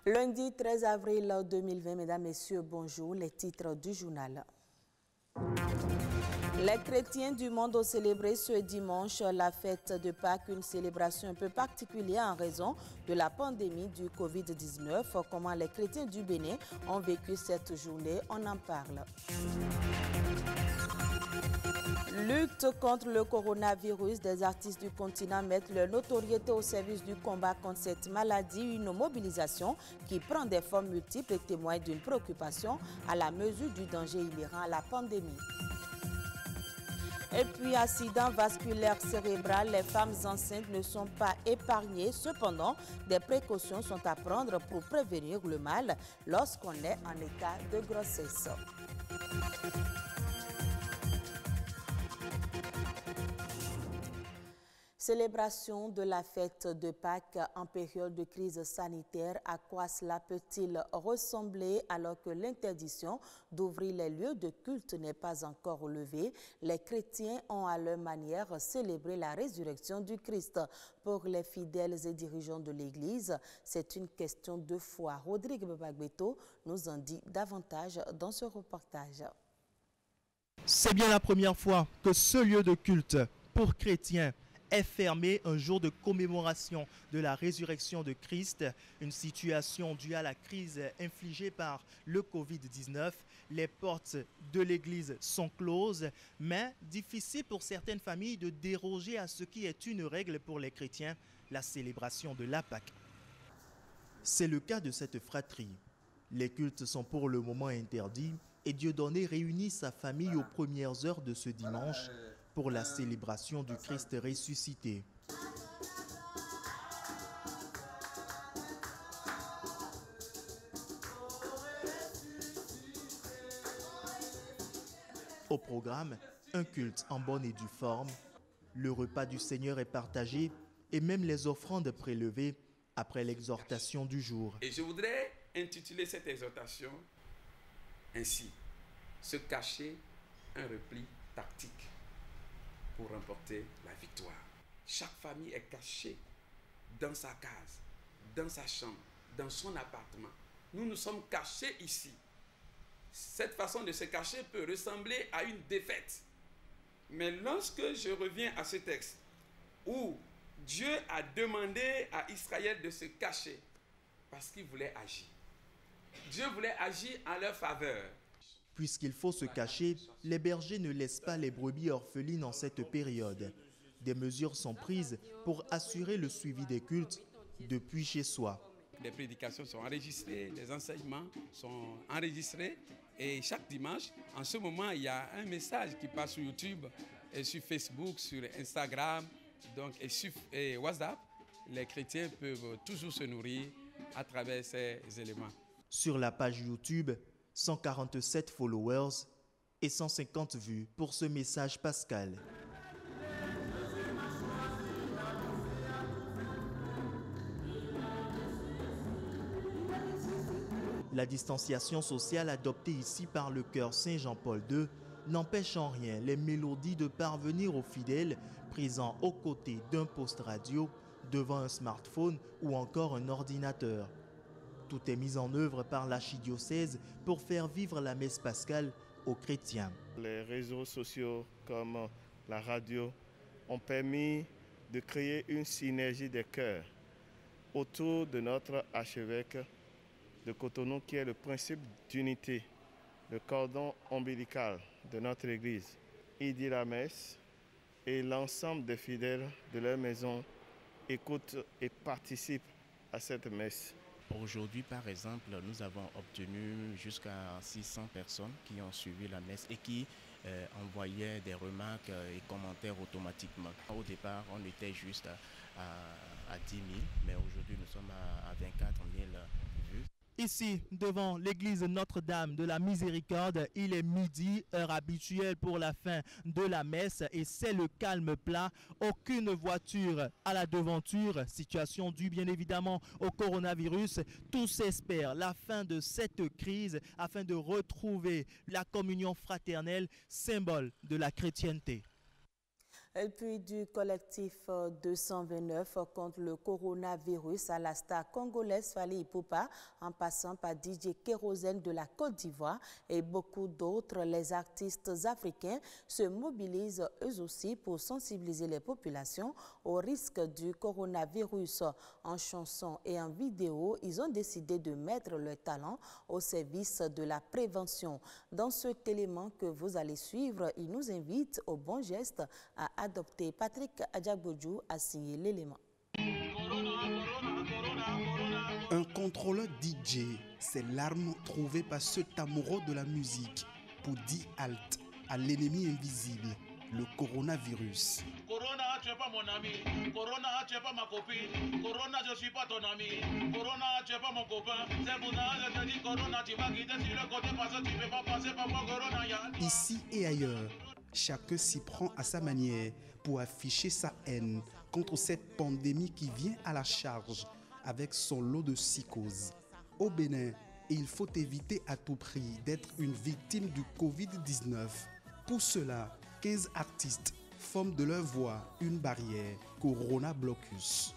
Lundi 13 avril 2020, mesdames, messieurs, bonjour. Les titres du journal. Les chrétiens du monde ont célébré ce dimanche la fête de Pâques, une célébration un peu particulière en raison de la pandémie du Covid-19. Comment les chrétiens du Bénin ont vécu cette journée, on en parle. Lutte contre le coronavirus, des artistes du continent mettent leur notoriété au service du combat contre cette maladie, une mobilisation qui prend des formes multiples et témoigne d'une préoccupation à la mesure du danger inhérent à la pandémie. Et puis, accident vasculaire cérébral, les femmes enceintes ne sont pas épargnées. Cependant, des précautions sont à prendre pour prévenir le mal lorsqu'on est en état de grossesse. Célébration de la fête de Pâques en période de crise sanitaire, à quoi cela peut-il ressembler alors que l'interdiction d'ouvrir les lieux de culte n'est pas encore levée? Les chrétiens ont à leur manière célébré la résurrection du Christ. Pour les fidèles et dirigeants de l'Église, c'est une question de foi. Rodrigue Babagbeto nous en dit davantage dans ce reportage. C'est bien la première fois que ce lieu de culte pour chrétiens est fermé un jour de commémoration de la résurrection de Christ, une situation due à la crise infligée par le Covid-19. Les portes de l'église sont closes, mais difficile pour certaines familles de déroger à ce qui est une règle pour les chrétiens, la célébration de la Pâque. C'est le cas de cette fratrie. Les cultes sont pour le moment interdits et Dieudonné réunit sa famille aux premières heures de ce dimanche pour la célébration du Christ ressuscité. Au programme, un culte en bonne et due forme. Le repas du Seigneur est partagé et même les offrandes prélevées après l'exhortation du jour. Et je voudrais intituler cette exhortation ainsi: se cacher, un repli tactique pour remporter la victoire. Chaque famille est cachée dans sa case, dans sa chambre, dans son appartement. Nous nous sommes cachés ici. Cette façon de se cacher peut ressembler à une défaite. Mais lorsque je reviens à ce texte où Dieu a demandé à Israël de se cacher parce qu'il voulait agir. Dieu voulait agir en leur faveur. Puisqu'il faut se cacher, les bergers ne laissent pas les brebis orphelines en cette période. Des mesures sont prises pour assurer le suivi des cultes depuis chez soi. Les prédications sont enregistrées, les enseignements sont enregistrés et chaque dimanche, en ce moment, il y a un message qui passe sur YouTube et sur Facebook, sur Instagram donc, et sur WhatsApp. Les chrétiens peuvent toujours se nourrir à travers ces éléments. Sur la page YouTube, 147 followers et 150 vues pour ce message pascal. La distanciation sociale adoptée ici par le chœur Saint-Jean-Paul II n'empêche en rien les mélodies de parvenir aux fidèles présents aux côtés d'un poste radio, devant un smartphone ou encore un ordinateur. Tout est mis en œuvre par l'archidiocèse pour faire vivre la messe pascale aux chrétiens. Les réseaux sociaux comme la radio ont permis de créer une synergie des cœurs autour de notre archevêque de Cotonou qui est le principe d'unité, le cordon ombilical de notre Église. Il dit la messe et l'ensemble des fidèles de leur maison écoutent et participent à cette messe. Aujourd'hui, par exemple, nous avons obtenu jusqu'à 600 personnes qui ont suivi la messe et qui envoyaient des remarques et commentaires automatiquement. Au départ, on était juste à 10 000, mais aujourd'hui, nous sommes à 24 000 vues. Ici, devant l'église Notre-Dame de la Miséricorde, il est midi, heure habituelle pour la fin de la messe et c'est le calme plat. Aucune voiture à la devanture, situation due bien évidemment au coronavirus. Tous espèrent la fin de cette crise afin de retrouver la communion fraternelle, symbole de la chrétienté. Et puis du collectif 229 contre le coronavirus à la star congolaise Fally Ipupa, en passant par DJ Kérosène de la Côte d'Ivoire et beaucoup d'autres, les artistes africains se mobilisent eux aussi pour sensibiliser les populations au risque du coronavirus. En chanson et en vidéo, ils ont décidé de mettre leur talent au service de la prévention. Dans cet élément que vous allez suivre, ils nous invitent au bon geste à adopter. Patrick Adjagbodjou a signé l'élément. Un contrôleur DJ, c'est l'arme trouvée par cet amoureux de la musique pour dire halte à l'ennemi invisible, le coronavirus. Corona, tu n'es pas mon ami. Corona, tu n'es pas ma copine. Corona, je ne suis pas ton ami. Corona, tu n'es pas mon copain. C'est pour ça que je te dis Corona, tu vas quitter sur le côté parce que tu ne peux pas passer par moi, Corona. Ici et ailleurs, chacun s'y prend à sa manière pour afficher sa haine contre cette pandémie qui vient à la charge avec son lot de psychose. Au Bénin, il faut éviter à tout prix d'être une victime du Covid-19. Pour cela, 15 artistes forment de leur voix une barrière, Corona Blocus.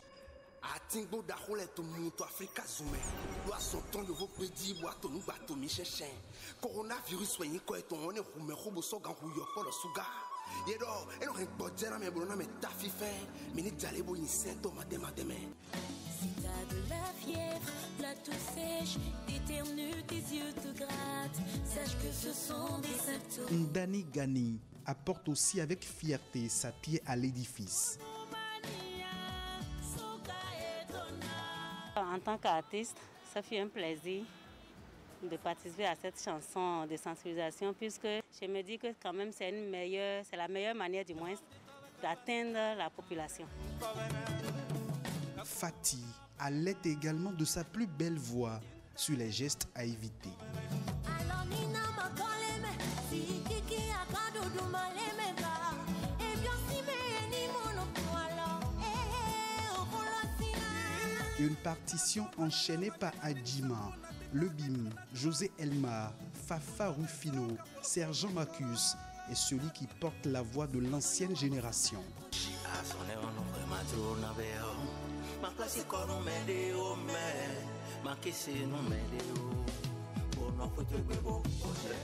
Si t'as de la fièvre, la toux sèche, t'éternues, tes yeux te grattent, sache que ce sont des symptômes. Ndani Gani apporte aussi avec fierté sa pierre à l'édifice. En tant qu'artiste, ça fait un plaisir de participer à cette chanson de sensibilisation puisque je me dis que quand même c'est la meilleure manière du moins d'atteindre la population. Fati a l'aide également de sa plus belle voix sur les gestes à éviter. Une partition enchaînée par Adjima, Le Bim, José Elmar, Fafa Rufino, Sergent Marcus et celui qui porte la voix de l'ancienne génération.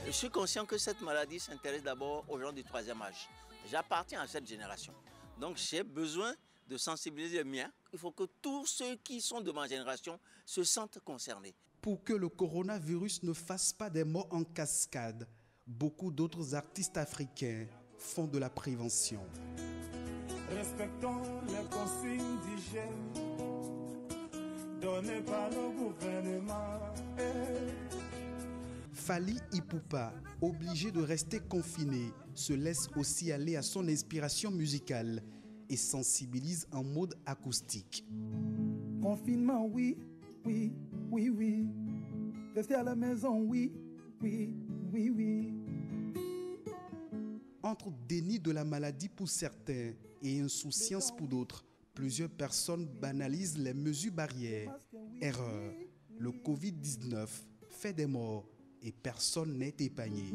Je suis conscient que cette maladie s'intéresse d'abord aux gens du troisième âge. J'appartiens à cette génération. Donc j'ai besoin de sensibiliser les miens. Il faut que tous ceux qui sont de ma génération se sentent concernés. Pour que le coronavirus ne fasse pas des morts en cascade, beaucoup d'autres artistes africains font de la prévention. Respectons les consignes d'hygiène données par le gouvernement. Fally Ipupa, obligé de rester confiné, se laisse aussi aller à son inspiration musicale et sensibilise en mode acoustique. Confinement, oui, oui, oui, oui. Rester à la maison, oui, oui, oui, oui. Entre déni de la maladie pour certains et insouciance pour d'autres, plusieurs personnes banalisent les mesures barrières. Erreur. Le Covid-19 fait des morts et personne n'est épargné.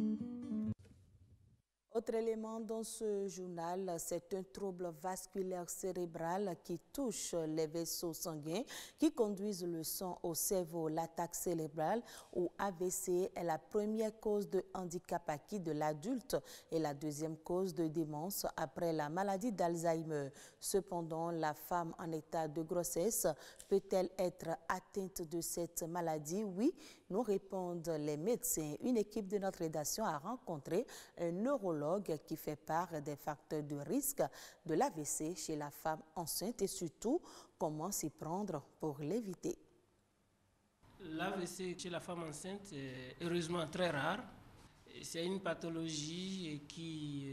Autre élément dans ce journal, c'est un trouble vasculaire cérébral qui touche les vaisseaux sanguins qui conduisent le sang au cerveau. L'attaque cérébrale ou AVC est la première cause de handicap acquis de l'adulte et la deuxième cause de démence après la maladie d'Alzheimer. Cependant, la femme en état de grossesse peut-elle être atteinte de cette maladie? Oui, nous répondent les médecins. Une équipe de notre rédaction a rencontré un neurologue qui fait part des facteurs de risque de l'AVC chez la femme enceinte et surtout comment s'y prendre pour l'éviter. L'AVC chez la femme enceinte est heureusement très rare. C'est une pathologie qui,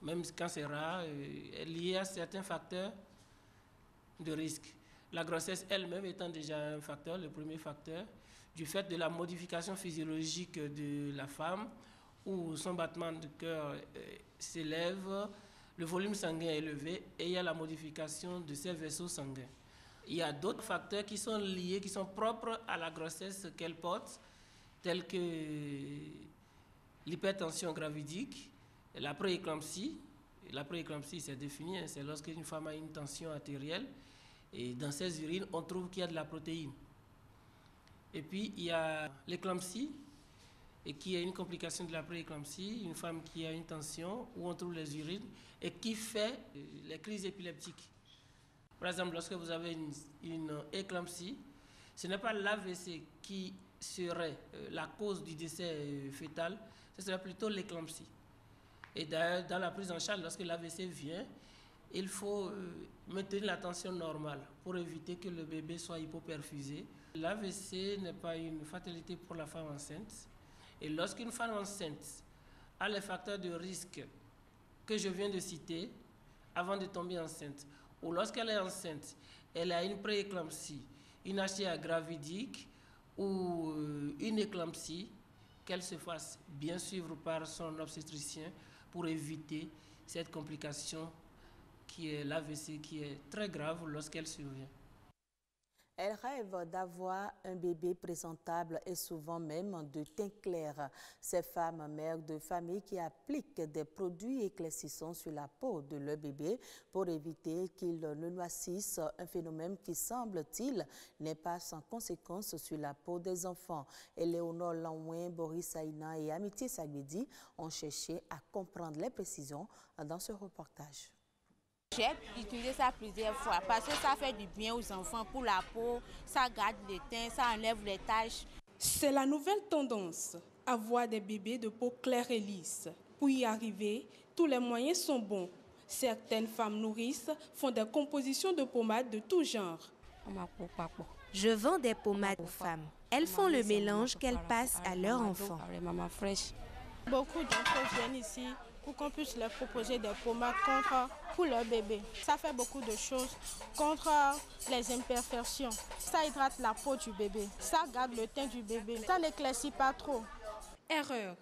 même quand c'est rare, est liée à certains facteurs de risque. La grossesse elle-même étant déjà un facteur, le premier facteur, du fait de la modification physiologique de la femme, où son battement de cœur s'élève, le volume sanguin est élevé et il y a la modification de ses vaisseaux sanguins. Il y a d'autres facteurs qui sont liés, qui sont propres à la grossesse qu'elle porte, tels que l'hypertension gravidique, la prééclampsie, la prééclampsie, c'est défini, hein, c'est lorsqu'une femme a une tension artérielle et dans ses urines, on trouve qu'il y a de la protéine. Et puis, il y a l'éclampsie, et qui est une complication de la prééclampsie, une femme qui a une tension où on trouve les urines et qui fait les crises épileptiques. Par exemple, lorsque vous avez une éclampsie, ce n'est pas l'AVC qui serait la cause du décès fœtal, ce serait plutôt l'éclampsie. Et d'ailleurs, dans la prise en charge, lorsque l'AVC vient, il faut maintenir la tension normale pour éviter que le bébé soit hypoperfusé. L'AVC n'est pas une fatalité pour la femme enceinte. Et lorsqu'une femme enceinte a les facteurs de risque que je viens de citer avant de tomber enceinte, ou lorsqu'elle est enceinte, elle a une prééclampsie, une HTA gravidique ou une éclampsie, qu'elle se fasse bien suivre par son obstétricien pour éviter cette complication qui est l'AVC, qui est très grave lorsqu'elle survient. Elle rêve d'avoir un bébé présentable et souvent même de teint clair. Ces femmes mères de famille qui appliquent des produits éclaircissants sur la peau de leur bébé pour éviter qu'il ne noircisse, un phénomène qui, semble-t-il, n'est pas sans conséquence sur la peau des enfants. Éléonore Lanouin, Boris Aïna et Amitié Sagedi ont cherché à comprendre les précisions dans ce reportage. J'ai utilisé ça plusieurs fois parce que ça fait du bien aux enfants pour la peau, ça garde les teints, ça enlève les taches. C'est la nouvelle tendance, avoir des bébés de peau claire et lisse. Pour y arriver, tous les moyens sont bons. Certaines femmes nourrices font des compositions de pommades de tout genre. Je vends des pommades aux femmes. Elles font le mélange qu'elles passent à leurs enfants. Beaucoup d'enfants viennent ici pour qu'on puisse leur proposer des pommades pour leur bébé. Ça fait beaucoup de choses contre les imperfections. Ça hydrate la peau du bébé, ça garde le teint du bébé, ça n'éclaircit pas trop. Erreur.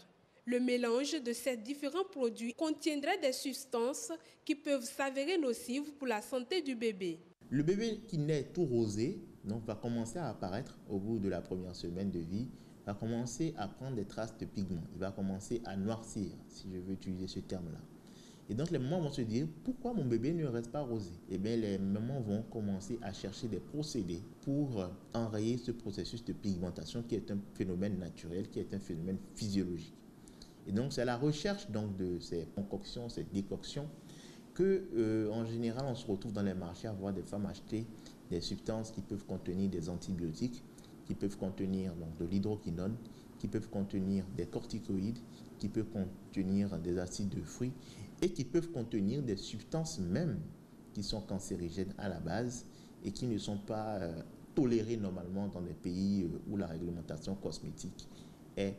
Le mélange de ces différents produits contiendrait des substances qui peuvent s'avérer nocives pour la santé du bébé. Le bébé qui naît tout rosé donc, va commencer à apparaître au bout de la première semaine de vie, va commencer à prendre des traces de pigments. Il va commencer à noircir, si je veux utiliser ce terme-là. Et donc, les mamans vont se dire, pourquoi mon bébé ne reste pas rosé? Eh bien, les mamans vont commencer à chercher des procédés pour enrayer ce processus de pigmentation qui est un phénomène naturel, qui est un phénomène physiologique. Et donc, c'est la recherche donc, de ces concoctions, ces décoctions, que, en général, on se retrouve dans les marchés à voir des femmes acheter des substances qui peuvent contenir des antibiotiques, qui peuvent contenir donc, de l'hydroquinone, qui peuvent contenir des corticoïdes, qui peuvent contenir des acides de fruits et qui peuvent contenir des substances même qui sont cancérigènes à la base et qui ne sont pas tolérées normalement dans les pays où la réglementation cosmétique est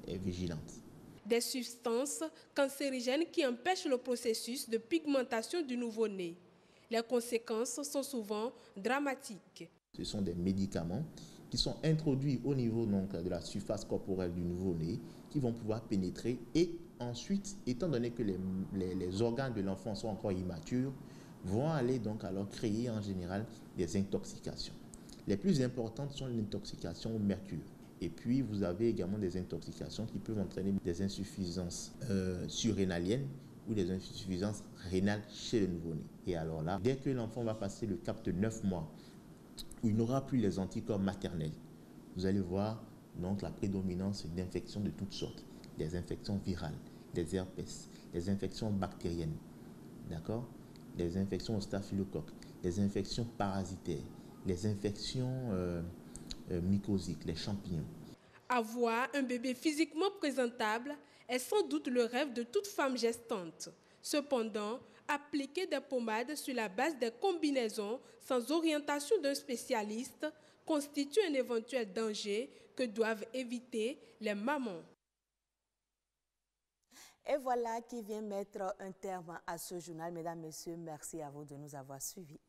vigilante. Des substances cancérigènes qui empêchent le processus de pigmentation du nouveau-né. Les conséquences sont souvent dramatiques. Ce sont des médicaments qui sont introduits au niveau donc, de la surface corporelle du nouveau-né, qui vont pouvoir pénétrer et ensuite, étant donné que les organes de l'enfant sont encore immatures, vont aller donc alors créer en général des intoxications. Les plus importantes sont l'intoxication au mercure. Et puis, vous avez également des intoxications qui peuvent entraîner des insuffisances surrénaliennes ou des insuffisances rénales chez le nouveau-né. Et alors là, dès que l'enfant va passer le cap de 9 mois, où il n'aura plus les anticorps maternels, vous allez voir donc la prédominance d'infections de toutes sortes, des infections virales, des herpès, des infections bactériennes, d'accord, des infections au staphylocoque, des infections parasitaires, les infections mycosiques, les champignons. Avoir un bébé physiquement présentable est sans doute le rêve de toute femme gestante. Cependant, appliquer des pommades sur la base des combinaisons sans orientation d'un spécialiste constitue un éventuel danger que doivent éviter les mamans. Et voilà qui vient mettre un terme à ce journal. Mesdames, Messieurs, merci à vous de nous avoir suivis.